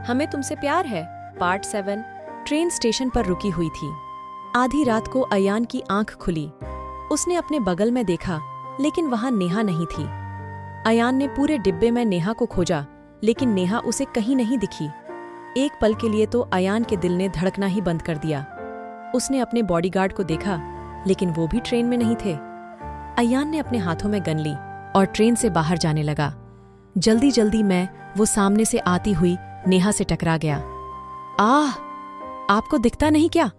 हमें तुमसे प्यार है। पार्ट 7। ट्रेन स्टेशन पर रुकी हुई थी। आधी रात को अयान की आंख खुली। उसने अपने बगल में देखा, लेकिन वहां नेहा नहीं थी। अयान ने पूरे डिब्बे में नेहा को खोजा, लेकिन नेहा उसे कहीं नहीं दिखी। एक पल के लिए तो अयान के दिल ने धड़कना ही बंद कर दिया। उसने अपने बॉडीगार्ड को देखा, लेकिन वो भी ट्रेन में नहीं थे। अयान ने अपने हाथों में गन ली और ट्रेन से बाहर जाने लगा। जल्दी जल्दी में वो सामने से आती हुई नेहा से टकरा गया। आह, आपको दिखता नहीं क्या?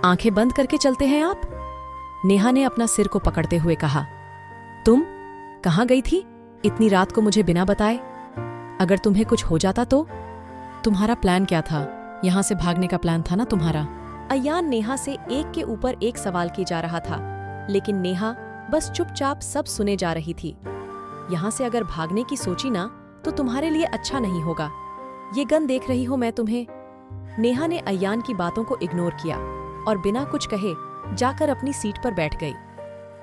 आंखें बंद करके चलते हैं आप? नेहा ने अपना सिर को पकड़ते हुए कहा। तुम कहाँ गई थी इतनी रात को मुझे बिना बताए? अगर तुम्हें कुछ हो जाता तो? तुम्हारा प्लान क्या था? यहां से भागने का प्लान था ना तुम्हारा? अयान नेहा से एक के ऊपर एक सवाल किए जा रहा था, लेकिन नेहा बस चुपचाप सब सुने जा रही थी। यहां से अगर भागने की सोची ना तो तुम्हारे लिए अच्छा नहीं होगा। ये गन देख रही हो मैं तुम्हें। नेहा ने अयान की बातों को इग्नोर किया और बिना कुछ कहे जाकर अपनी सीट पर बैठ गई।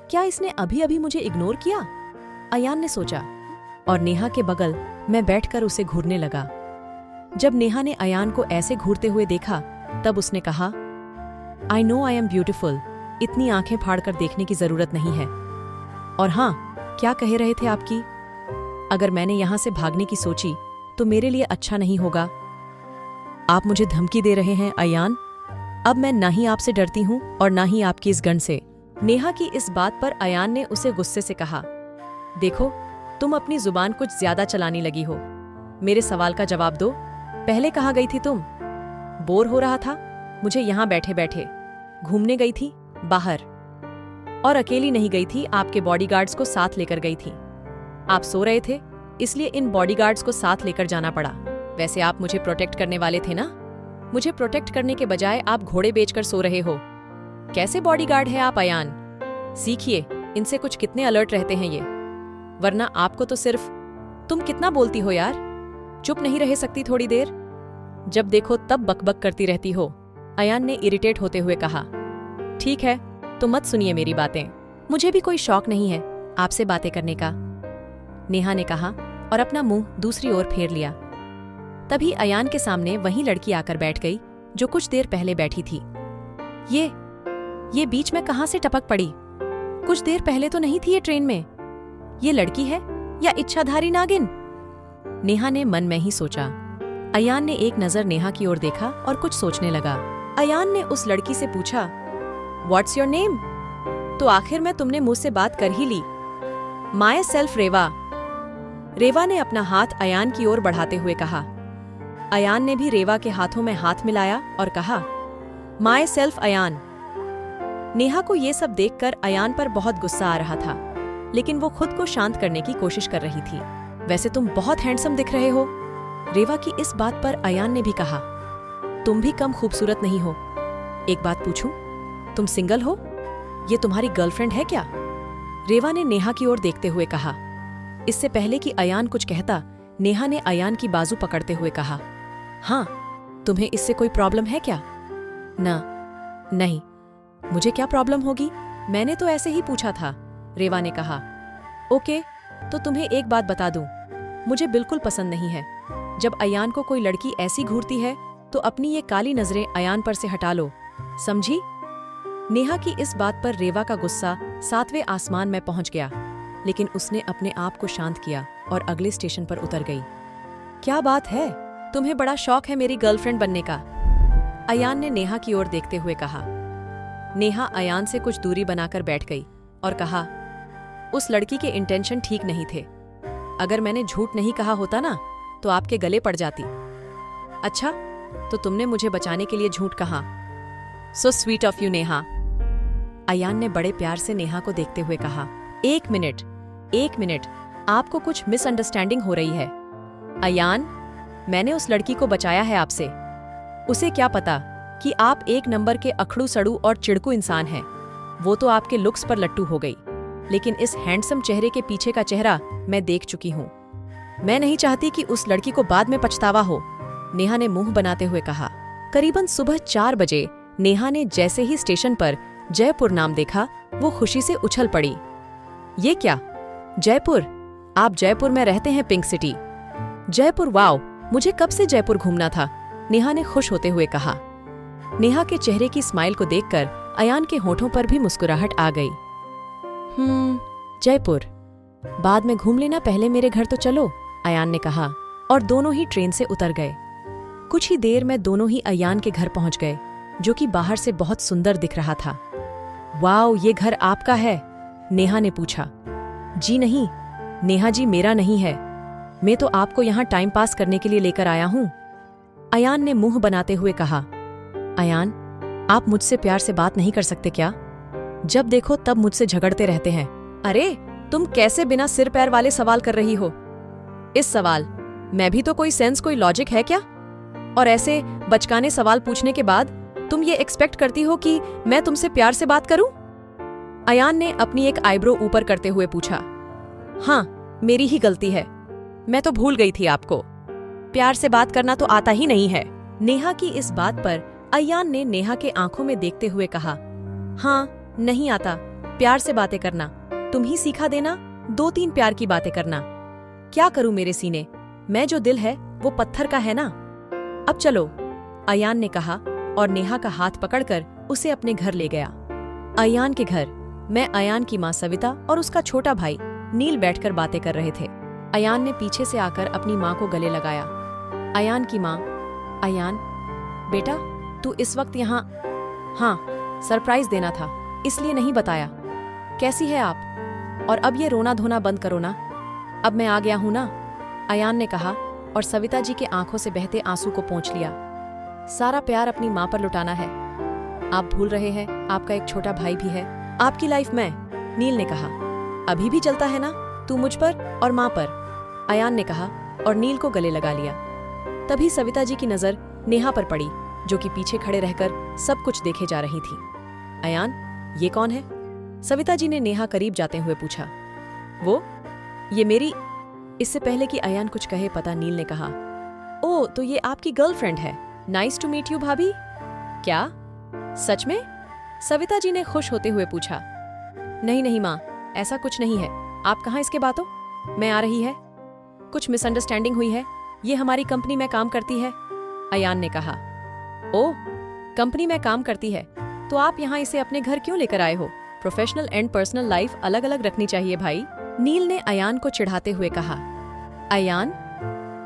क्या इसने अभी अभी मुझे इग्नोर किया? अयान ने सोचा और नेहा के बगल में बैठकर उसे घूरने लगा। जब नेहा ने अयान को ऐसे घूरते हुए देखा, तब उसने कहा, I know I am beautiful. इतनी आंखें फाड़कर देखने की जरूरत नहीं है। और हाँ, क्या कह रहे थे आपकी? अगर मैंने यहां से भागने की सोची तो मेरे लिए अच्छा नहीं होगा। आप मुझे धमकी दे रहे हैं अयान? अब मैं ना ही आपसे डरती हूं और ना ही आपकी इस गन से। नेहा की इस बात पर अयान ने उसे गुस्से से कहा, देखो, तुम अपनी जुबान कुछ ज्यादा चलाने लगी हो। मेरे सवाल का जवाब दो। पहले कहाँ गई थी तुम? बोर हो रहा था मुझे यहाँ बैठे बैठे। घूमने गई थी बाहर, और अकेली नहीं गई थी, आपके बॉडीगार्ड्स को साथ लेकर गई थी। आप सो रहे थे, इसलिए इन बॉडीगार्ड्स को साथ लेकर जाना पड़ा। वैसे आप मुझे प्रोटेक्ट करने वाले थे ना? मुझे प्रोटेक्ट करने के बजाय आप घोड़े बेचकर सो रहे हो। कैसे बॉडीगार्ड है आप अयान? सीखिए, इनसे कुछ कितने अलर्ट रहते हैं ये। वरना आपको तो सिर्फ, तुम कितना बोलती हो यार? चुप नहीं रह सकती थोड़ी देर? जब देखो तब बकबक करती रहती हो। अयान ने इरिटेट होते हुए कहा। ठीक है, तो मत सुनिए मेरी बातें। मुझे भी कोई शौक नहीं है आपसे बातें करने का, नेहा ने कहा और अपना मुंह दूसरी ओर फेर लिया। तभी अयान के सामने वही लड़की आकर बैठ गई जो कुछ देर पहले बैठी थी। ये बीच में कहां से टपक पड़ी? कुछ देर पहले तो नहीं थी ये ट्रेन में। ये लड़की है या इच्छाधारी नागिन? नेहा ने मन में ही सोचा। अयान ने एक नजर नेहा की ओर देखा और कुछ सोचने लगा। अयान ने उस लड़की से पूछा, व्हाट्स योर नेम? तो आखिर में तुमने मुझसे बात कर ही ली। माय सेल्फ रेवा। रेवा ने अपना हाथ अयान की ओर बढ़ाते हुए कहा। अयान ने भी रेवा के हाथों में हाथ मिलाया और कहा, माय सेल्फ अयान। नेहा को ये सब देखकर अयान पर बहुत गुस्सा आ रहा था, लेकिन वो खुद को शांत करने की कोशिश कर रही थी। वैसे तुम बहुत हैंडसम दिख रहे हो। रेवा की इस बात पर अयान ने भी कहा, तुम भी कम खूबसूरत नहीं हो। एक बात पूछूं, तुम सिंगल हो? ये तुम्हारी गर्लफ्रेंड है क्या? रेवा ने नेहा की ओर देखते हुए कहा। इससे पहले कि अयान कुछ कहता, नेहा ने अयान की बाजू पकड़ते हुए कहा, हाँ, तुम्हें इससे कोई प्रॉब्लम है क्या? नहीं, मुझे क्या प्रॉब्लम होगी? मैंने तो ऐसे ही पूछा था, रेवा ने कहा। ओके, तो तुम्हें एक बात बता दूं, मुझे बिल्कुल पसंद नहीं है जब अयान को कोई लड़की ऐसी घूरती है, तो अपनी ये काली नजरें अयान पर से हटा लो, समझी? नेहा की इस बात पर रेवा का गुस्सा 7वें आसमान में पहुंच गया, लेकिन उसने अपने आप को शांत किया और अगले स्टेशन पर उतर गई। क्या बात है, तुम्हें बड़ा शौक है मेरी गर्लफ्रेंड बनने का? अयान ने नेहा की ओर देखते हुए कहा। नेहा अयान से कुछ दूरी बनाकर बैठ गई और कहा, उस लड़की के इंटेंशन ठीक नहीं थे। अगर मैंने झूठ नहीं कहा होता ना, तो आपके गले पड़ जाती। अच्छा, तो तुमने मुझे बचाने के लिए झूठ कहा। So sweet of you Neha. Ayaan ने बड़े प्यार से नेहा को देखते हुए कहा। एक मिनट, आपको कुछ मिसअंडरस्टैंडिंग हो रही है। अयान, मैंने उस लड़की को बचाया है आपसे। उसे क्या पता कि आप एक नंबर के अखड़ू सड़ू और चिड़कू इंसान हैं। वो तो आपके लुक्स पर लट्टू हो गई, लेकिन इस हैंडसम चेहरे के पीछे का चेहरा मैं देख चुकी हूँ। मैं नहीं चाहती कि उस लड़की को बाद में पछतावा हो, नेहा ने मुंह बनाते हुए कहा। करीबन सुबह 4 बजे नेहा ने जैसे ही स्टेशन पर जयपुर नाम देखा, वो खुशी से उछल पड़ी। ये क्या? जयपुर? आप जयपुर में रहते हैं? Pink city? जयपुर? वाओ, मुझे कब से जयपुर घूमना था, नेहा ने खुश होते हुए कहा। नेहा के चेहरे की स्माइल को देखकर अयान के होठों पर भी मुस्कुराहट आ गई। जयपुर बाद में घूम लेना, पहले मेरे घर तो चलो, अयान ने कहा और दोनों ही ट्रेन से उतर गए। कुछ ही देर में दोनों ही अयान के घर पहुंच गए, जो कि बाहर से बहुत सुंदर दिख रहा था। वाओ, ये घर आपका है? नेहा ने पूछा। जी नहीं नेहा जी, मेरा नहीं है, मैं तो आपको यहाँ टाइम पास करने के लिए लेकर आया हूँ, अयान ने मुंह बनाते हुए कहा। अयान, आप मुझसे प्यार से बात नहीं कर सकते क्या? जब देखो तब मुझसे झगड़ते रहते हैं। अरे तुम कैसे बिना सिर पैर वाले सवाल कर रही हो? इस सवाल मैं भी तो कोई सेंस, कोई लॉजिक है क्या? और ऐसे बचकाने सवाल पूछने के बाद तुम ये एक्सपेक्ट करती हो कि मैं तुमसे प्यार से बात करूं? अयान ने अपनी एक आईब्रो ऊपर करते हुए पूछा। हाँ, मेरी ही गलती है, मैं तो भूल गई थी आपको। प्यार से बात करना तो आता ही नहीं है। नेहा की इस बात पर अयान ने नेहा के आंखों में देखते हुए कहा। हाँ, नहीं आता प्यार से बातें करना, तुम ही सिखा देना 2-3 प्यार की बातें करना। क्या करूं मेरे सीने, मैं जो दिल है वो पत्थर का है ना। अब चलो, अयान ने कहा और नेहा का हाथ पकड़कर उसे अपने घर ले गया। अयान के घर में अयान की माँ सविता और उसका छोटा भाई नील बैठकर बातें कर रहे थे। अयान ने पीछे से आकर अपनी माँ को गले लगाया। अयान की माँ, अयान बेटा तू इस वक्त यहाँ? हाँ, सरप्राइज देना था इसलिए नहीं बताया। कैसी है आप? और अब ये रोना धोना बंद करो ना, अब मैं आ गया हूं ना, अयान ने कहा और सविता जी के आंखों से बहते आंसू को पोंछ लिया। सारा प्यार अपनी माँ पर लुटाना है, आप भूल रहे हैं आपका एक छोटा भाई भी है आपकी लाइफ में, नील ने कहा। अभी भी चलता है ना तू मुझ पर और माँ पर, अयान ने कहा और नील को गले लगा लिया। तभी सविता जी की नजर नेहा पर पड़ी, जो कि पीछे खड़े रहकर सब कुछ देखे जा रही थी। अयान, ये कौन है? सविता जी ने नेहा करीब जाते हुए पूछा। वो ये मेरी। इससे पहले कि अयान कुछ कहे पता नील ने कहा, ओ तो ये आपकी गर्लफ्रेंड है, नाइस टू मीट यू भाभी। क्या सच में? सविता जी ने खुश होते हुए पूछा। नहीं नहीं माँ, ऐसा कुछ नहीं है, आप कहाँ इसके बातों? मैं आ रही है, कुछ मिसअंडरस्टैंडिंग हुई है, ये हमारी कंपनी में काम करती है, अयान ने कहा। ओ, कंपनी में काम करती है तो आप यहाँ इसे अपने घर क्यों लेकर आए हो? प्रोफेशनल एंड पर्सनल लाइफ अलग अलग रखनी चाहिए भाई, नील ने अयान को चिढ़ाते हुए कहा। अयान,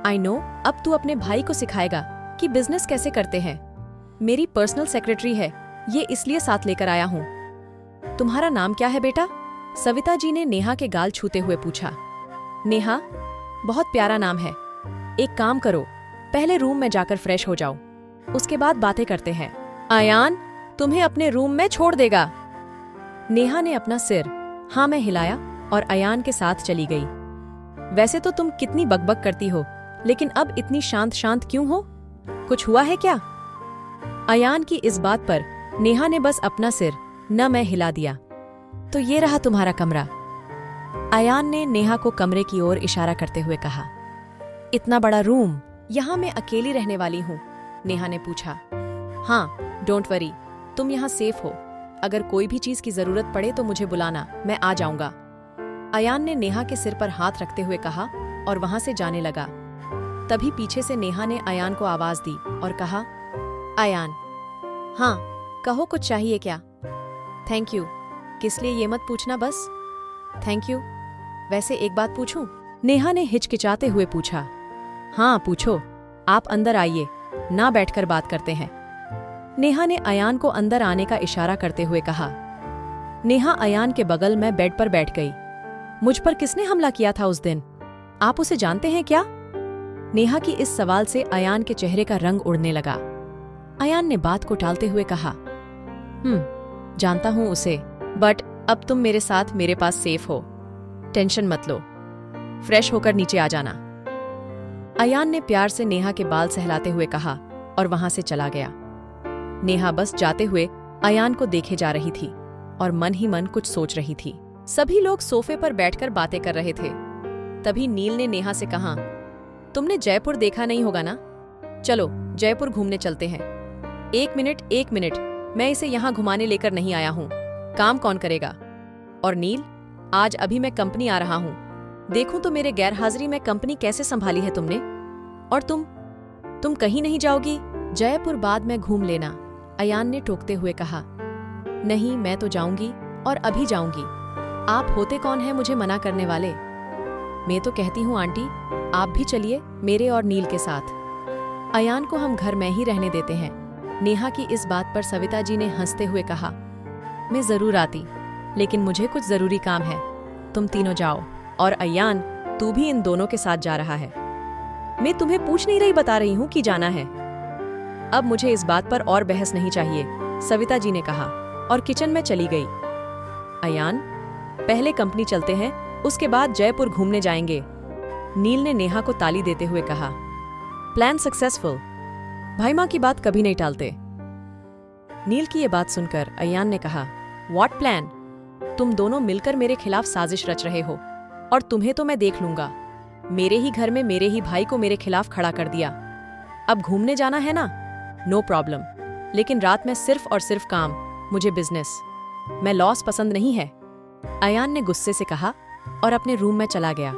आई नो, अब तू अपने भाई को सिखाएगा कि बिजनेस कैसे करते हैं। मेरी पर्सनल सेक्रेटरी है, ये इसलिए साथ लेकर आया हूँ। तुम्हारा नाम क्या है बेटा? सविता जी ने नेहा के गाल छूते हुए पूछा। नेहा, बहुत प्यारा नाम है। एक काम करो, पहले रूम में जाकर फ्रेश हो जाओ, उसके बाद बातें करते हैं। अयान तुम्हें अपने रूम में छोड़ देगा। नेहा ने अपना सिर हाँ में हिलाया और अयान के साथ चली गई। वैसे तो तुम कितनी बकबक करती हो, लेकिन अब इतनी शांत शांत क्यों हो? कुछ हुआ है क्या? अयान की इस बात पर नेहा ने बस अपना सिर न में हिला दिया। तो ये रहा तुम्हारा कमरा, अयान ने नेहा को कमरे की ओर इशारा करते हुए कहा। इतना बड़ा रूम, यहाँ मैं अकेली रहने वाली हूँ, नेहा ने पूछा। हाँ, डोंट वरी, तुम यहाँ सेफ हो, अगर कोई भी चीज की जरूरत पड़े तो मुझे बुलाना, मैं आ जाऊंगा, अयान ने नेहा के सिर पर हाथ रखते हुए कहा और वहां से जाने लगा। तभी पीछे से नेहा ने अयान को आवाज दी और कहा, अयान, हाँ कहो, कुछ चाहिए क्या? थैंक यू, किस लिए ये मत पूछना बस। थैंक यू, वैसे एक बात पूछूं? नेहा ने हिचकिचाते हुए पूछा। हाँ पूछो, आप अंदर आइए, ना बैठकर बात करते हैं, नेहा ने अयान को अंदर आने का इशारा करते हुए कहा। नेहा अयान के बगल में बेड पर बैठ गई। मुझ पर किसने हमला किया था उस दिन? आप उसे जानते हैं क्या? नेहा की इस सवाल से अयान के चेहरे का रंग उड़ने लगा। अयान ने बात को टालते हुए कहा, जानता हूं उसे, बट अब तुम मेरे साथ मेरे पास सेफ हो, टेंशन मत लो, फ्रेश होकर नीचे आ जाना, अयान ने प्यार से नेहा के बाल सहलाते हुए कहा और वहां से चला गया। नेहा बस जाते हुए अयान को देखे जा रही थी और मन ही मन कुछ सोच रही थी। सभी लोग सोफे पर बैठकर बातें कर रहे थे। तभी नील ने नेहा से कहा, तुमने जयपुर देखा नहीं होगा ना? चलो जयपुर घूमने चलते हैं। एक मिनट, मैं इसे यहाँ घुमाने लेकर नहीं आया हूँ, काम कौन करेगा? और नील, आज अभी मैं कंपनी आ रहा हूँ, देखूं तो मेरे गैर हाजिरी में कंपनी कैसे संभाली है तुमने। और तुम तुम कहीं नहीं जाओगी? जयपुर बाद में घूम लेना, अयान ने टोकते हुए कहा। नहीं, मैं तो जाऊंगी और अभी जाऊंगी। आप होते कौन हैं मुझे मना करने वाले? मैं तो कहती हूँ आंटी, आप भी चलिए मेरे और नील के साथ। अयान को हम घर में ही रहने देते हैं। नेहा की इस बात पर सविता जी ने हंसते हुए कहा, मैं जरूर आती, लेकिन मुझे कुछ जरूरी काम है। तुम तीनों जाओ, और अयान तू भी इन दोनों के साथ जा रहा है। मैं तुम्हें पूछ नहीं रही, बता रही हूं कि जाना है। अब मुझे इस बात पर और बहस नहीं चाहिए, सविता जी ने कहा और किचन में चली गई। अयान, पहले कंपनी चलते हैं, उसके बाद जयपुर घूमने जाएंगे, नील ने नेहा को ताली देते हुए कहा। प्लान सक्सेसफुल, भाई माँ की बात कभी नहीं टालते। नील की ये बात सुनकर अयान ने कहा, व्हाट प्लान? तुम दोनों मिलकर मेरे खिलाफ साजिश रच रहे हो, और तुम्हें तो मैं देख लूंगा। मेरे ही घर में मेरे ही भाई को मेरे खिलाफ खड़ा कर दिया। अब घूमने जाना है ना, नो प्रॉब्लम, लेकिन रात में सिर्फ और सिर्फ काम, मुझे बिजनेस, मैं लॉस पसंद नहीं है, अयान ने गुस्से से कहा और अपने रूम में चला गया।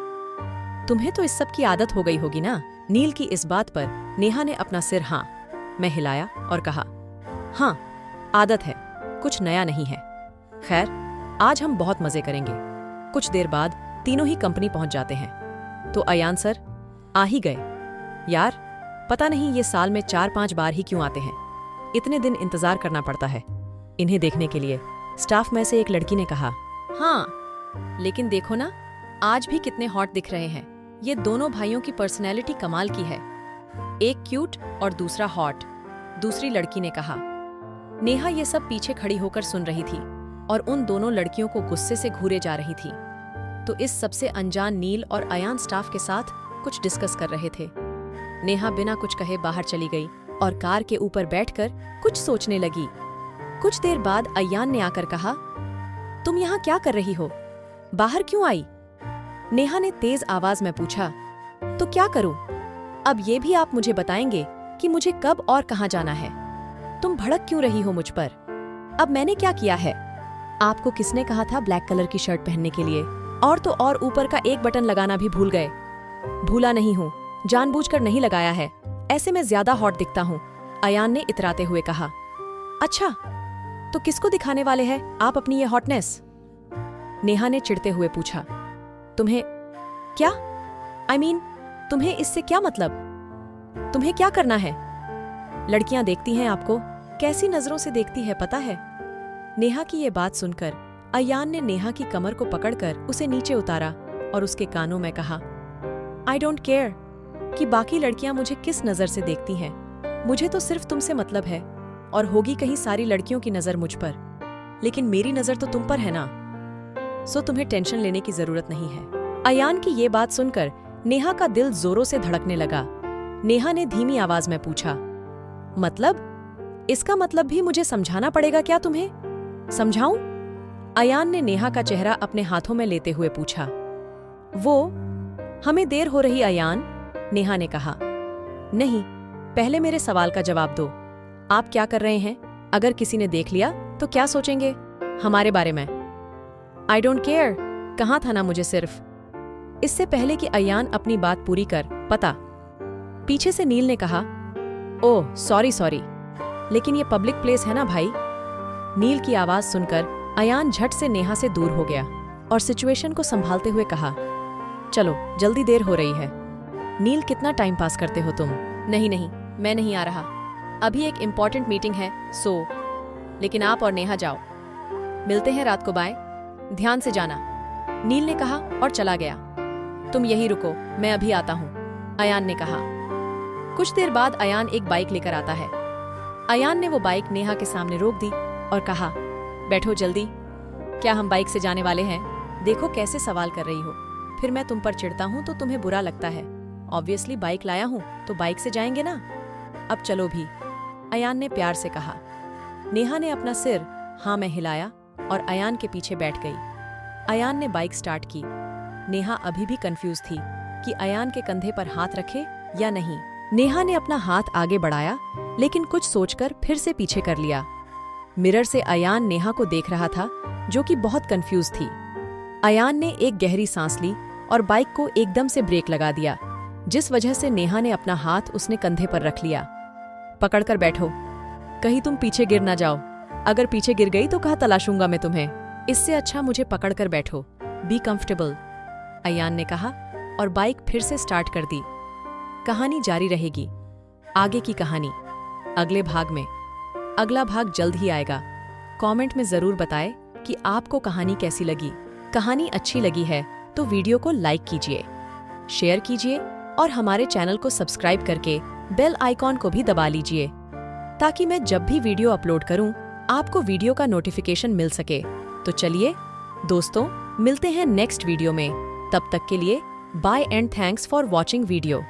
तुम्हें तो इस सब की आदत हो गई होगी ना? नील की इस बात पर नेहा ने अपना सिर हाँ में हिलाया और कहा, हाँ आदत है, कुछ नया नहीं है। खैर, आज हम बहुत मजे करेंगे। कुछ देर बाद तीनों ही कंपनी पहुंच जाते हैं तो अयान सर आ ही गए। यार, पता नहीं ये साल में 4-5 बार ही क्यों आते हैं, इतने दिन इंतजार करना पड़ता है इन्हें देखने के लिए, स्टाफ में से एक लड़की ने कहा। हाँ, लेकिन देखो ना, आज भी कितने हॉट दिख रहे हैं। ये दोनों भाइयों की पर्सनैलिटी कमाल की है, एक क्यूट और दूसरा हॉट, दूसरी लड़की ने कहा। नेहा ये सब पीछे खड़ी होकर सुन रही थी और उन दोनों लड़कियों को गुस्से से घूरे जा रही थी। तो इस सबसे अनजान नील और अयान स्टाफ के साथ कुछ डिस्कस कर रहे थे। नेहा बिना कुछ कहे बाहर चली गई और कार के ऊपर बैठकर कुछ सोचने लगी। कुछ देर बाद अयान ने आकर कहा, तुम यहाँ क्या कर रही हो? बाहर क्यों आई? नेहा ने तेज आवाज में पूछा। तो क्या करूं? अब ये भी आप मुझे बताएंगे कि मुझे कब और कहाँ जाना है? तुम भड़क क्यों रही हो मुझ पर? अब मैंने क्या किया है? आपको किसने कहा था ब्लैक कलर की शर्ट पहनने के लिए? और तो और ऊपर का एक बटन लगाना भी भूल गए। भूला नहीं हूँ, जानबूझकर नहीं लगाया है, ऐसे में ज्यादा हॉट दिखता हूँ, अयान ने इतराते हुए कहा। अच्छा, तो किसको दिखाने वाले हैं आप अपनी ये हॉटनेस? नेहा ने चिढ़ते हुए पूछा। तुम्हें क्या I mean, तुम्हें इससे क्या मतलब? तुम्हें क्या करना है? लड़कियां देखती हैं आपको, कैसी नजरों से देखती है पता है? नेहा की ये बात सुनकर अयान ने नेहा की कमर को पकड़कर उसे नीचे उतारा और उसके कानों में कहा, आई डोंट केयर कि बाकी लड़कियां मुझे किस नजर से देखती हैं, मुझे तो सिर्फ तुमसे मतलब है, और होगी कहीं सारी लड़कियों की नजर मुझ पर, लेकिन मेरी नजर तो तुम पर है ना, सो तुम्हें टेंशन लेने की जरूरत नहीं है। अयान की ये बात सुनकर नेहा का दिल जोरों से धड़कने लगा। नेहा ने धीमी आवाज में पूछा, मतलब? इसका मतलब भी मुझे समझाना पड़ेगा क्या तुम्हें? समझाऊं? अयान ने नेहा का चेहरा अपने हाथों में लेते हुए पूछा। वो, हमें देर हो रही अयान, नेहा ने कहा। नहीं, पहले मेरे सवाल का जवाब दो। आप क्या कर रहे हैं? अगर किसी ने देख लिया तो क्या सोचेंगे हमारे बारे में? आई डोंट केयर कहाँ था ना मुझे सिर्फ। इससे पहले कि अयान अपनी बात पूरी कर पता, पीछे से नील ने कहा, ओह सॉरी, लेकिन ये पब्लिक प्लेस है ना भाई। नील की आवाज सुनकर अयान झट से नेहा से दूर हो गया और सिचुएशन को संभालते हुए कहा, चलो जल्दी देर हो रही है। नील, कितना टाइम पास करते हो तुम? नहीं, मैं नहीं आ रहा, अभी एक इम्पॉर्टेंट मीटिंग है, सो। लेकिन आप और नेहा जाओ, मिलते हैं रात को, बाय, ध्यान से जाना, नील ने कहा और चला गया। तुम यही रुको, मैं अभी आता हूँ, अयान ने कहा। कुछ देर बाद अयान एक बाइक लेकर आता है। अयान ने वो बाइक नेहा के सामने रोक दी और कहा, बैठो जल्दी। क्या हम बाइक से जाने वाले हैं? देखो कैसे सवाल कर रही हो, फिर मैं तुम पर चिढ़ता हूँ तो तुम्हें बुरा लगता है। ऑब्वियसली बाइक लाया हूँ तो बाइक से जाएंगे ना, अब चलो भी, अयान ने प्यार से कहा। नेहा ने अपना सिर हाँ में हिलाया और अयान के पीछे बैठ गई। अयान ने बाइक स्टार्ट की। नेहा अभी भी कंफ्यूज थी कि अयान के कंधे पर हाथ रखे या नहीं। नेहा ने अपना हाथ आगे बढ़ाया, लेकिन कुछ सोचकर फिर से पीछे कर लिया। मिरर से अयान नेहा को देख रहा था, जो कि बहुत कंफ्यूज थी। अयान ने एक गहरी सांस ली और बाइक को एकदम से ब्रेक लगा दिया। जिस वजह से नेहा ने अपना हाथ उसने कंधे पर रख लिया। पकड़कर बैठो, कहीं तुम पीछे गिर ना जाओ। अगर पीछे गिर गई तो कहाँ तलाशूंगा मैं तुम्हें। इससे अच्छा मुझे पकड़कर बैठो। बी कंफर्टेबल, अयान ने कहा और बाइक फिर से स्टार्ट कर दी। कहानी जारी रहेगी। आगे की कहानी अगले भाग में। अगला भाग जल्द ही आएगा। कमेंट में जरूर बताएं कि आपको कहानी कैसी लगी। कहानी अच्छी लगी है तो वीडियो को लाइक कीजिए, शेयर कीजिए और हमारे चैनल को सब्सक्राइब करके बेल आइकॉन को भी दबा लीजिए ताकि मैं जब भी वीडियो अपलोड करूं आपको वीडियो का नोटिफिकेशन मिल सके। तो चलिए दोस्तों, मिलते हैं नेक्स्ट वीडियो में। तब तक के लिए bye and thanks for watching video.